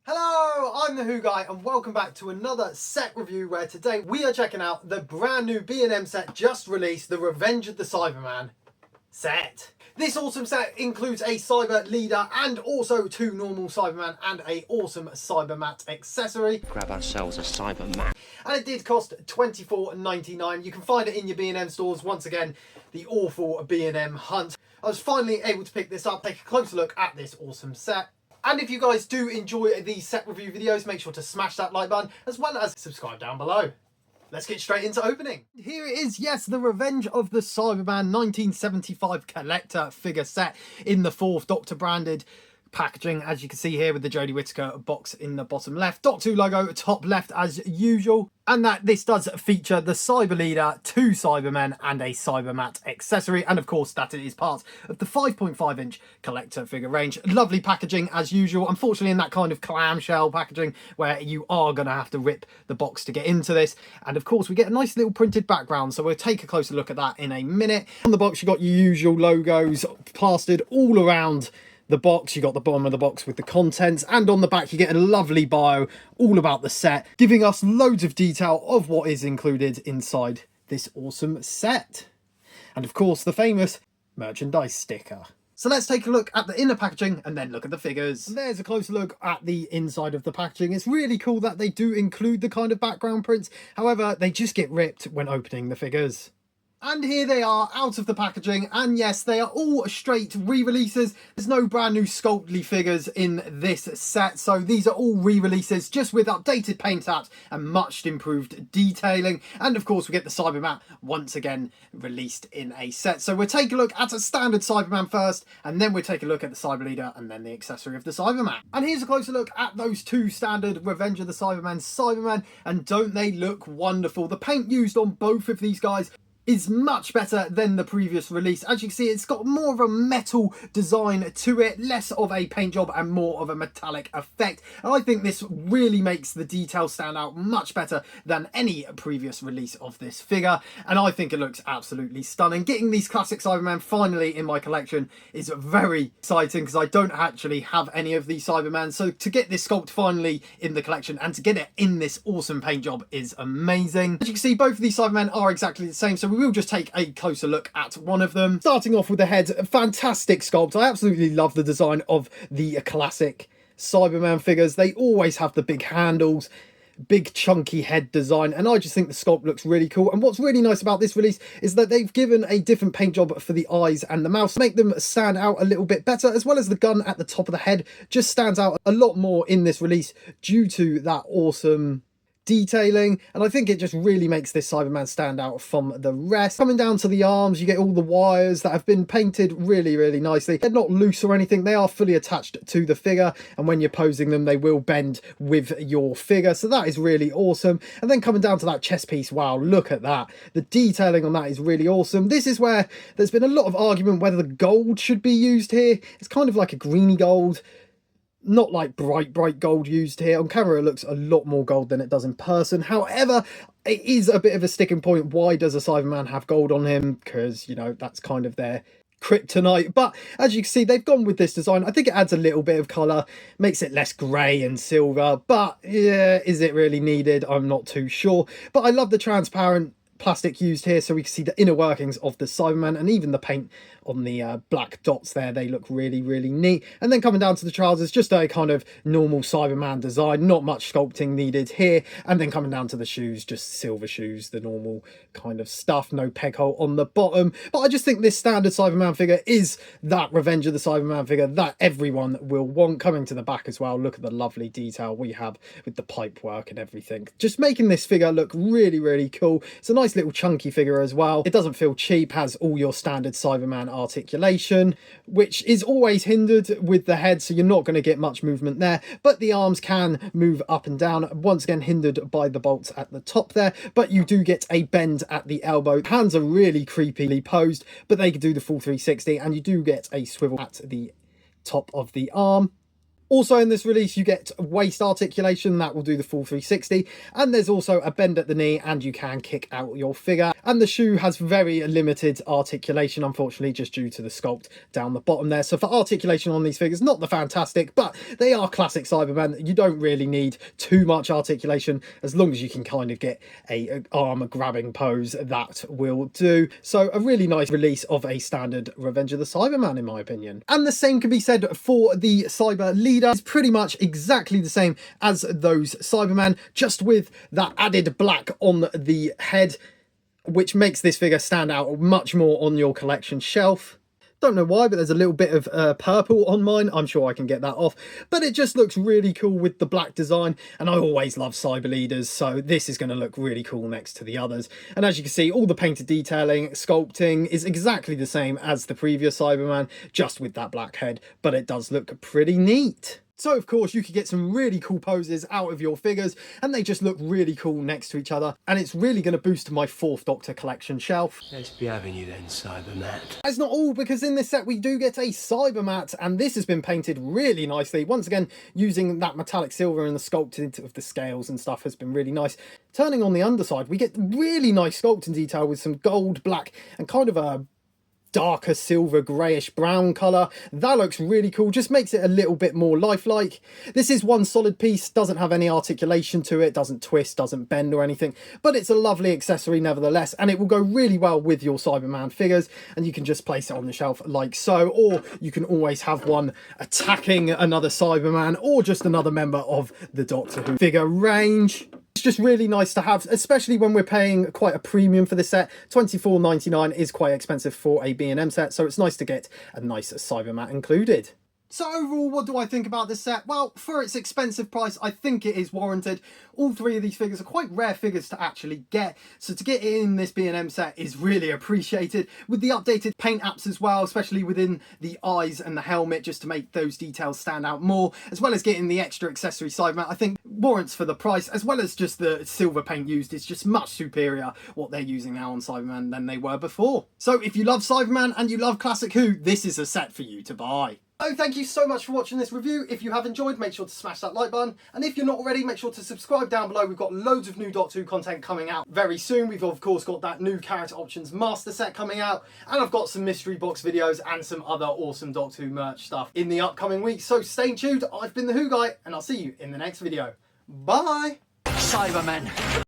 Hello, I'm the Who Guy and welcome back to another set review where today we are checking out the brand new B&M set just released, the Revenge of the Cybermen set. This awesome set includes a Cyber Leader and also two normal Cybermen and a awesome Cybermat accessory. Grab ourselves a Cybermat. And it did cost $24.99. You can find it in your B&M stores. Once again, the awful B&M hunt. I was finally able to pick this up, take a closer look at this awesome set. And if you guys do enjoy these set review videos, make sure to smash that like button as well as subscribe down below. Let's get straight into opening. Here it is, yes, the Revenge of the Cyberman 1975 collector figure set in the 4th Doctor branded packaging, as you can see here with the Jodie Whittaker box in the bottom left, Doctor Who logo top left as usual, and that this does feature the Cyber Leader, 2 Cybermen and a Cybermat accessory, and of course that it is part of the 5.5 inch collector figure range. Lovely packaging as usual, unfortunately in that kind of clamshell packaging where you are going to have to rip the box to get into this, and of course we get a nice little printed background, so we'll take a closer look at that in a minute. On the box you got your usual logos plastered all around the box. You got the bottom of the box with the contents, and on the back you get a lovely bio all about the set, giving us loads of detail of what is included inside this awesome set. And of course the famous merchandise sticker. So let's take a look at the inner packaging and then look at the figures. And there's a closer look at the inside of the packaging. It's really cool that they do include the kind of background prints, however they just get ripped when opening the figures. And here they are out of the packaging, and yes, they are all straight re-releases. There's no brand new Sculptly figures in this set, so these are all re-releases just with updated paint apps and much improved detailing. And of course we get the Cybermat once again released in a set. So we'll take a look at a standard Cyberman first, and then we'll take a look at the Cyber Leader and then the accessory of the Cyberman. And here's a closer look at those two standard Revenge of the Cybermen, and don't they look wonderful? The paint used on both of these guys is much better than the previous release. As you can see, it's got more of a metal design to it, less of a paint job and more of a metallic effect. And I think this really makes the detail stand out much better than any previous release of this figure. And I think it looks absolutely stunning. Getting these classic Cybermen finally in my collection is very exciting because I don't actually have any of these Cybermen. So to get this sculpt finally in the collection and to get it in this awesome paint job is amazing. As you can see, both of these Cybermen are exactly the same. So we will just take a closer look at one of them. Starting off with the head, fantastic sculpt. I absolutely love the design of the classic Cyberman figures. They always have the big handles, big chunky head design, and I just think the sculpt looks really cool. And what's really nice about this release is that they've given a different paint job for the eyes and the mouth to make them stand out a little bit better, as well as the gun at the top of the head just stands out a lot more in this release due to that awesome detailing, and I think it just really makes this Cyberman stand out from the rest. Coming down to the arms, you get all the wires that have been painted really nicely. They're not loose or anything, they are fully attached to the figure, and when you're posing them they will bend with your figure, so that is really awesome. And then coming down to that chest piece, wow, look at that. The detailing on that is really awesome. This is where there's been a lot of argument whether the gold should be used here. It's kind of like a greeny gold, not like bright gold used here. On camera it looks a lot more gold than it does in person. However, it is a bit of a sticking point. Why does a Cyberman have gold on him? Because, you know, that's kind of their kryptonite. But as you can see, they've gone with this design. I think it adds a little bit of colour, makes it less grey and silver, but yeah, is it really needed? I'm not too sure. But I love the transparent plastic used here so we can see the inner workings of the Cyberman, and even the paint on the black dots there, they look really neat. And then coming down to the trousers, just a kind of normal Cyberman design, not much sculpting needed here. And then coming down to the shoes, just silver shoes, the normal kind of stuff, no peg hole on the bottom. But I just think this standard Cyberman figure is that Revenge of the Cyberman figure that everyone will want. Coming to the back as well, look at the lovely detail we have with the pipe work and everything, just making this figure look really cool. It's a nice little chunky figure as well. It doesn't feel cheap, has all your standard Cyberman articulation, which is always hindered with the head, so you're not going to get much movement there, but the arms can move up and down, once again hindered by the bolts at the top there, but you do get a bend at the elbow. Hands are really creepily posed, but they can do the full 360, and you do get a swivel at the top of the arm. Also in this release you get waist articulation, that will do the full 360, and there's also a bend at the knee and you can kick out your figure. and the shoe has very limited articulation, unfortunately, just due to the sculpt down the bottom there. So for articulation on these figures, not the fantastic, but they are classic Cybermen. You don't really need too much articulation, as long as you can kind of get a arm grabbing pose, that will do. So a really nice release of a standard Revenge of the Cyberman, in my opinion. And the same can be said for the Cyber Leader. It's pretty much exactly the same as those Cybermen, just with that added black on the head, which makes this figure stand out much more on your collection shelf. Don't know why, but there's a little bit of purple on mine. I'm sure I can get that off, but it just looks really cool with the black design, and I always love Cyber Leaders, so this is going to look really cool next to the others. And as you can see, all the painted detailing, sculpting is exactly the same as the previous Cyberman, just with that black head, but it does look pretty neat. So of course you could get some really cool poses out of your figures, and they just look really cool next to each other, and it's really going to boost my 4th Doctor collection shelf. Let's be having you then, Cyberman. That's not all, because in this set we do get a Cybermat, and this has been painted really nicely. Once again, using that metallic silver, and the sculpting of the scales and stuff has been really nice. Turning on the underside, we get really nice sculpting detail with some gold, black, and kind of a darker silver greyish brown colour. That looks really cool, just makes it a little bit more lifelike. This is one solid piece, doesn't have any articulation to it, doesn't twist, doesn't bend or anything, but it's a lovely accessory nevertheless, and it will go really well with your Cyberman figures, and you can just place it on the shelf like so, or you can always have one attacking another Cyberman or just another member of the Doctor Who figure range. It's just really nice to have, especially when we're paying quite a premium for this set. $24.99 is quite expensive for a B&M set, so it's nice to get a nice Cybermat included. So overall, what do I think about this set? Well, for its expensive price, I think it is warranted. All 3 of these figures are quite rare figures to actually get, so to get it in this B&M set is really appreciated. With the updated paint apps as well, especially within the eyes and the helmet, just to make those details stand out more, as well as getting the extra accessory Cyberman, I think warrants for the price, as well as just the silver paint used is just much superior what they're using now on Cyberman than they were before. So if you love Cyberman and you love Classic Who, this is a set for you to buy. So thank you so much for watching this review. If you have enjoyed, make sure to smash that like button, and if you're not already, make sure to subscribe down below. We've got loads of new Doctor Who content coming out very soon. We've of course got that new Character Options Master set coming out, and I've got some mystery box videos and some other awesome Doctor Who merch stuff in the upcoming weeks, so stay tuned. I've been the Who Guy, and I'll see you in the next video. Bye! Cybermen.